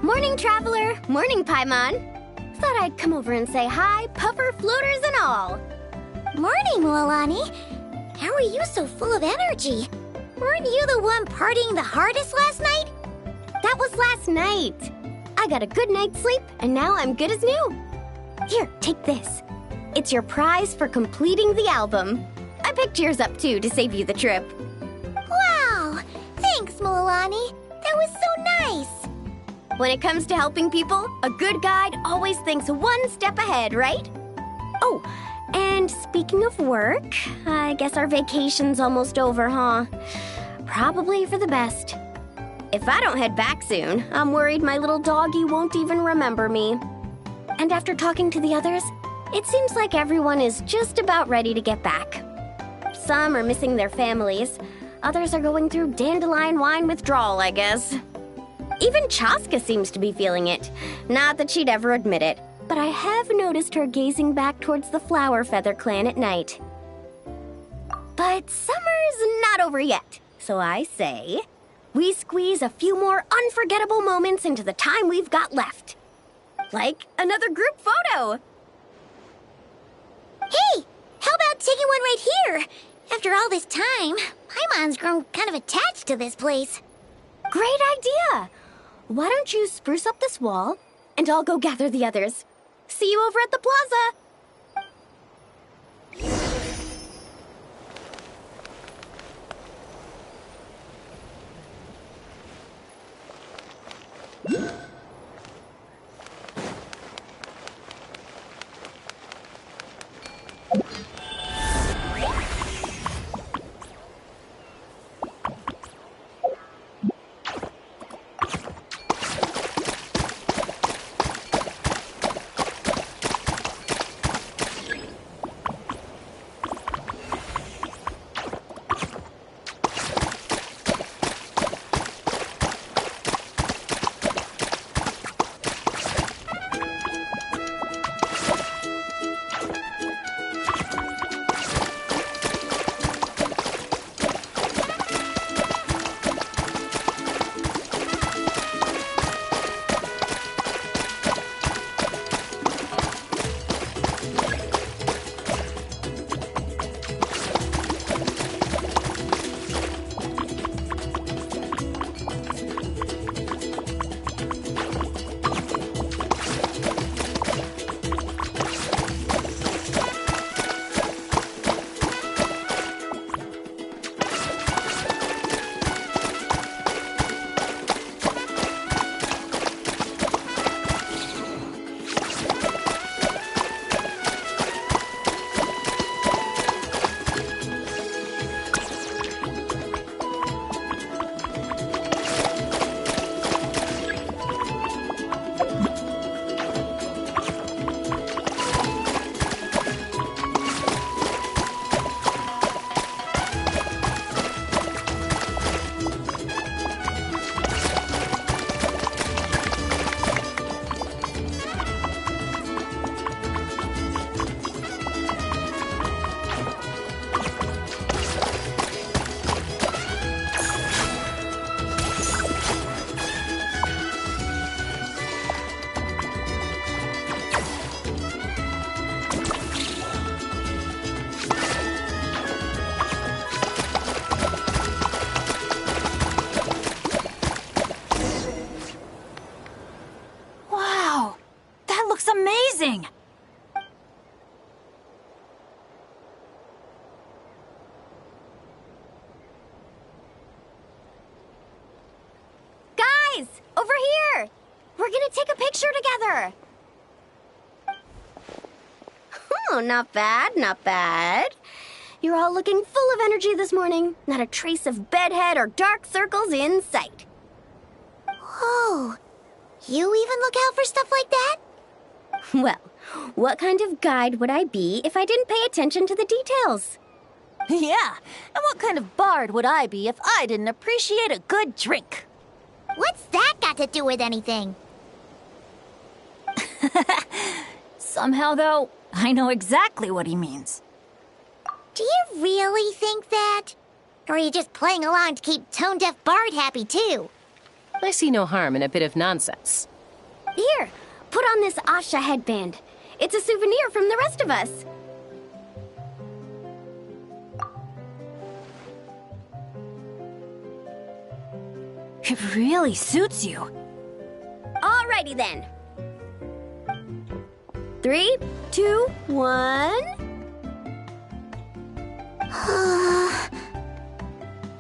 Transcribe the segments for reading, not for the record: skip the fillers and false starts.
Morning, Traveler. Morning, Paimon. Thought I'd come over and say hi, puffer, floaters, and all. Morning, Mualani. How are you so full of energy? Weren't you the one partying the hardest last night? That was last night. I got a good night's sleep, and now I'm good as new. Here, take this. It's your prize for completing the album. I picked yours up, too, to save you the trip. Wow! Thanks, Mualani. That was so nice. When it comes to helping people, a good guide always thinks one step ahead, right? Oh, and speaking of work, I guess our vacation's almost over, huh? Probably for the best. If I don't head back soon, I'm worried my little doggy won't even remember me. And after talking to the others, it seems like everyone is just about ready to get back. Some are missing their families. Others are going through dandelion wine withdrawal, I guess. Even Chaska seems to be feeling it. Not that she'd ever admit it, but I have noticed her gazing back towards the Flower Feather clan at night. But summer's not over yet, so I say, we squeeze a few more unforgettable moments into the time we've got left. Like another group photo. Hey, how about taking one right here? After all this time, Paimon's grown kind of attached to this place. Great idea! Why don't you spruce up this wall, and I'll go gather the others. See you over at the plaza! Amazing! Guys, over here! We're gonna take a picture together! Oh, not bad, not bad. You're all looking full of energy this morning. Not a trace of bedhead or dark circles in sight. Whoa, you even look out for stuff like that? Well, what kind of guide would I be if I didn't pay attention to the details? Yeah, and what kind of bard would I be if I didn't appreciate a good drink? What's that got to do with anything? Somehow, though, I know exactly what he means. Do you really think that? Or are you just playing along to keep Tone Deaf Bard happy, too? I see no harm in a bit of nonsense. Here, put on this Asha headband. It's a souvenir from the rest of us. It really suits you. Alrighty then. 3, 2, 1.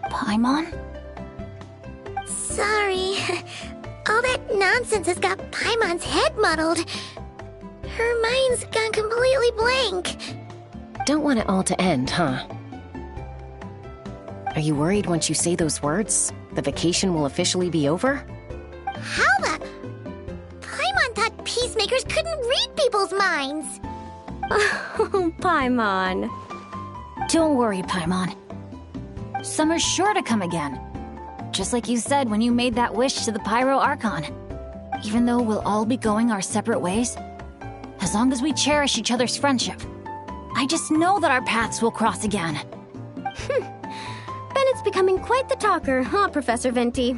Paimon? Sorry. All that nonsense has got Paimon's head muddled. Her mind's gone completely blank. Don't want it all to end, huh? Are you worried once you say those words, the vacation will officially be over? How the... Paimon thought peacemakers couldn't read people's minds. Oh, Paimon. Don't worry, Paimon. Summer's sure to come again. Just like you said when you made that wish to the Pyro Archon. Even though we'll all be going our separate ways, as long as we cherish each other's friendship, I just know that our paths will cross again. Bennett's becoming quite the talker, huh, Professor Venti?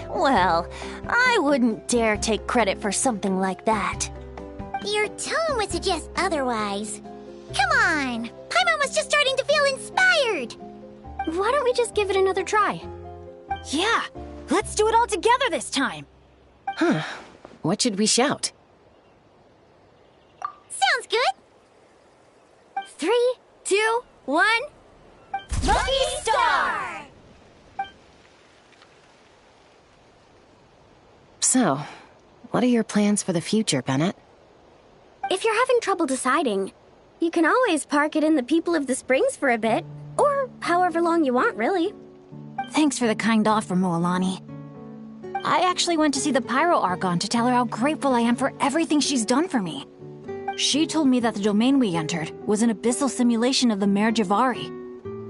Well, I wouldn't dare take credit for something like that. Your tone would suggest otherwise. Come on! Paimon was just starting to feel inspired! Why don't we just give it another try? Yeah, let's do it all together this time. Huh. What should we shout? Sounds good! 3, 2, 1. Lucky Star! So, what are your plans for the future, Bennett? If you're having trouble deciding, you can always park it in the People of the Springs for a bit. Or however long you want, really. Thanks for the kind offer, Mualani. I actually went to see the Pyro Archon to tell her how grateful I am for everything she's done for me. She told me that the domain we entered was an abyssal simulation of the Mare Javari.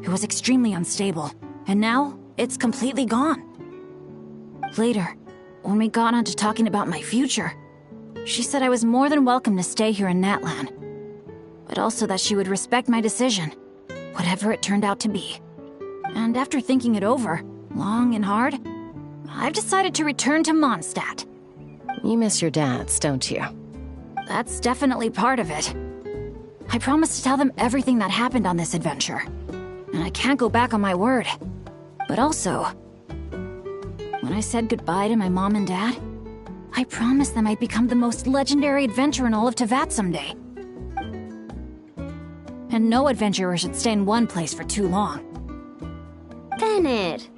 It was extremely unstable, and now it's completely gone. Later, when we got on to talking about my future, she said I was more than welcome to stay here in Natlan, but also that she would respect my decision, whatever it turned out to be. And after thinking it over, long and hard, I've decided to return to Mondstadt. You miss your dads, don't you? That's definitely part of it. I promised to tell them everything that happened on this adventure, and I can't go back on my word. But also, when I said goodbye to my mom and dad, I promised them I'd become the most legendary adventurer in all of Teyvat someday. And no adventurer should stay in one place for too long. Bennett.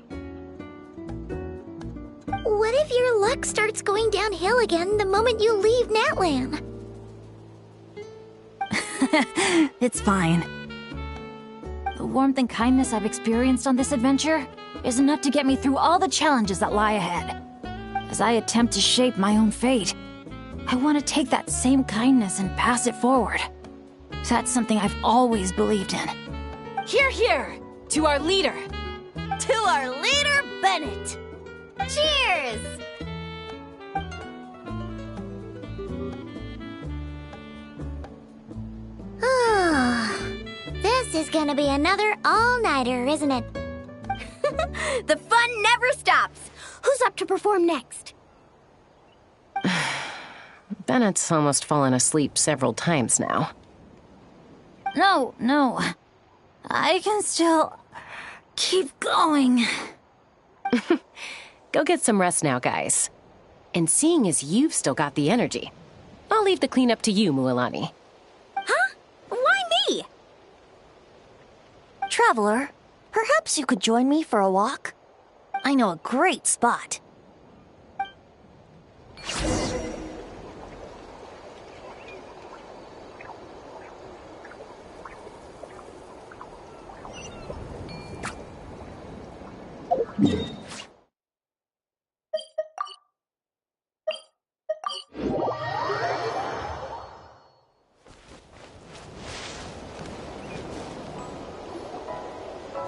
What if your luck starts going downhill again the moment you leave Natlan? It's fine. The warmth and kindness I've experienced on this adventure is enough to get me through all the challenges that lie ahead. As I attempt to shape my own fate, I want to take that same kindness and pass it forward. That's something I've always believed in. Hear, hear! To our leader! To our leader, Bennett. Cheers! This is gonna be another all-nighter, isn't it? The fun never stops. Who's up to perform next? Bennett's almost fallen asleep several times now. No. I can still keep going. Go get some rest now, guys. And seeing as you've still got the energy, I'll leave the cleanup to you, Mualani. Huh? Why me? Traveler, perhaps you could join me for a walk? I know a great spot.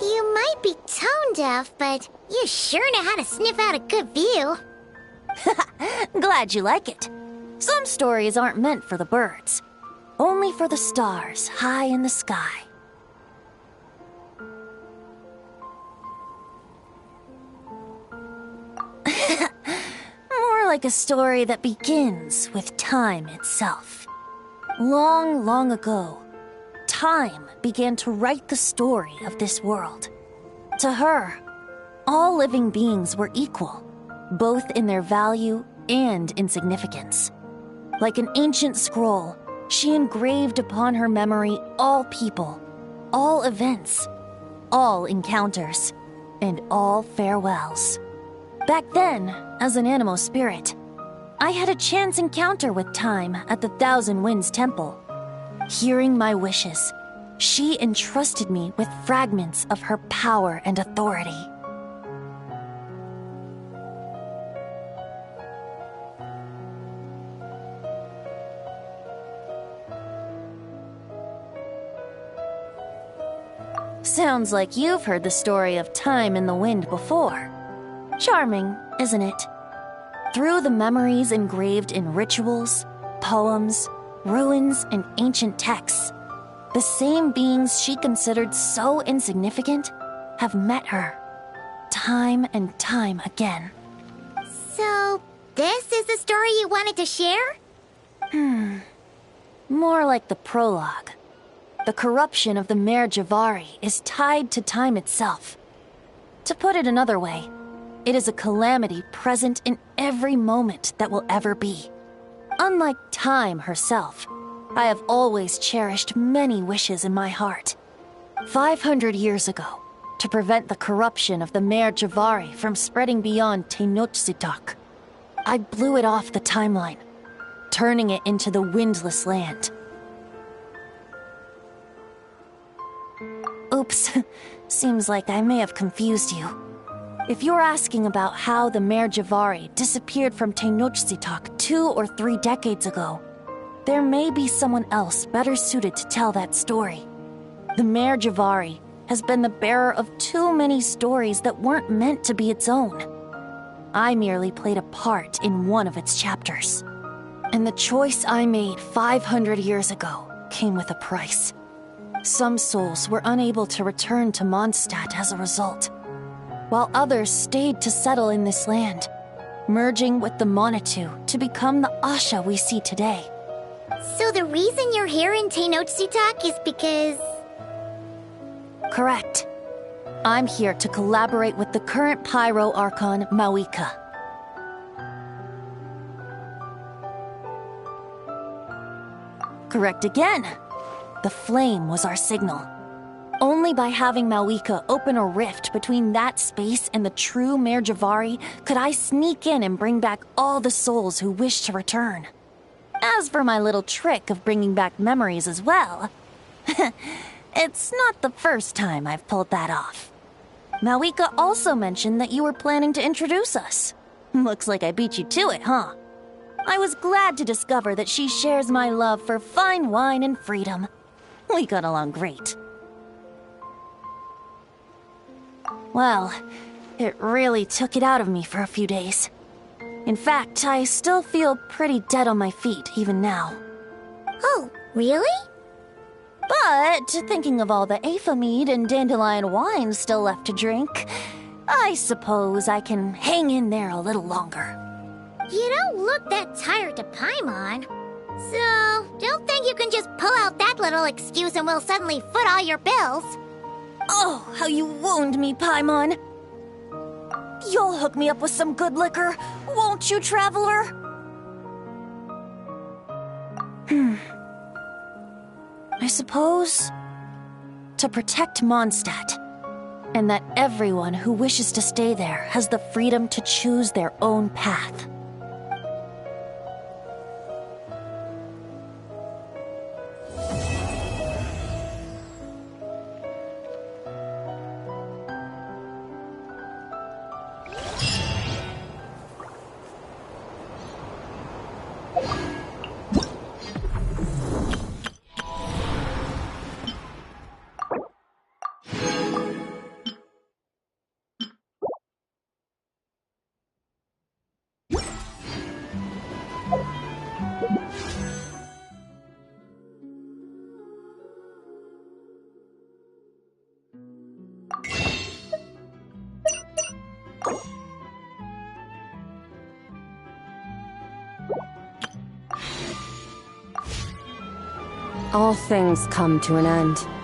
You might be tone deaf, but you sure know how to sniff out a good view. Glad you like it. Some stories aren't meant for the birds, only for the stars high in the sky. More like like a story that begins with time itself. Long, long ago, time began to write the story of this world. To her, all living beings were equal, both in their value and in significance. Like an ancient scroll, she engraved upon her memory all people, all events, all encounters, and all farewells. Back then, as an animal spirit, I had a chance encounter with time at the Thousand Winds Temple. Hearing my wishes, she entrusted me with fragments of her power and authority. Sounds like you've heard the story of Time in the Wind before. Charming, isn't it? Through the memories engraved in rituals, poems, ruins, and ancient texts, the same beings she considered so insignificant have met her, time and time again. So, this is the story you wanted to share? More like the prologue. The corruption of the Mare Javari is tied to time itself. To put it another way, it is a calamity present in every moment that will ever be. Unlike time herself, I have always cherished many wishes in my heart. 500 years ago, to prevent the corruption of the Mare Javari from spreading beyond Tenochtitlan, I blew it off the timeline, turning it into the Windless Land. Oops, seems like I may have confused you. If you're asking about how the Mare Javari disappeared from Tenochtitlan 2 or 3 decades ago, there may be someone else better suited to tell that story. The Mare Javari has been the bearer of too many stories that weren't meant to be its own. I merely played a part in one of its chapters. And the choice I made 500 years ago came with a price. Some souls were unable to return to Mondstadt as a result, while others stayed to settle in this land, merging with the Monitu to become the Asha we see today. So the reason you're here in Tenochtitlan is because... Correct. I'm here to collaborate with the current Pyro Archon, Mawika. Correct again. The flame was our signal. Only by having Mawika open a rift between that space and the true Mare Javari could I sneak in and bring back all the souls who wish to return. As for my little trick of bringing back memories as well, it's not the first time I've pulled that off. Mawika also mentioned that you were planning to introduce us. Looks like I beat you to it, huh? I was glad to discover that she shares my love for fine wine and freedom. We got along great. Well, it really took it out of me for a few days. In fact, I still feel pretty dead on my feet even now. Oh, really? But thinking of all the Aefa mead and dandelion wine still left to drink, I suppose I can hang in there a little longer. You don't look that tired to Paimon. So, don't think you can just pull out that little excuse and we'll suddenly foot all your bills. Oh, how you wound me, Paimon. You'll hook me up with some good liquor, won't you, traveler? I suppose... to protect Mondstadt, and that everyone who wishes to stay there has the freedom to choose their own path. All things come to an end.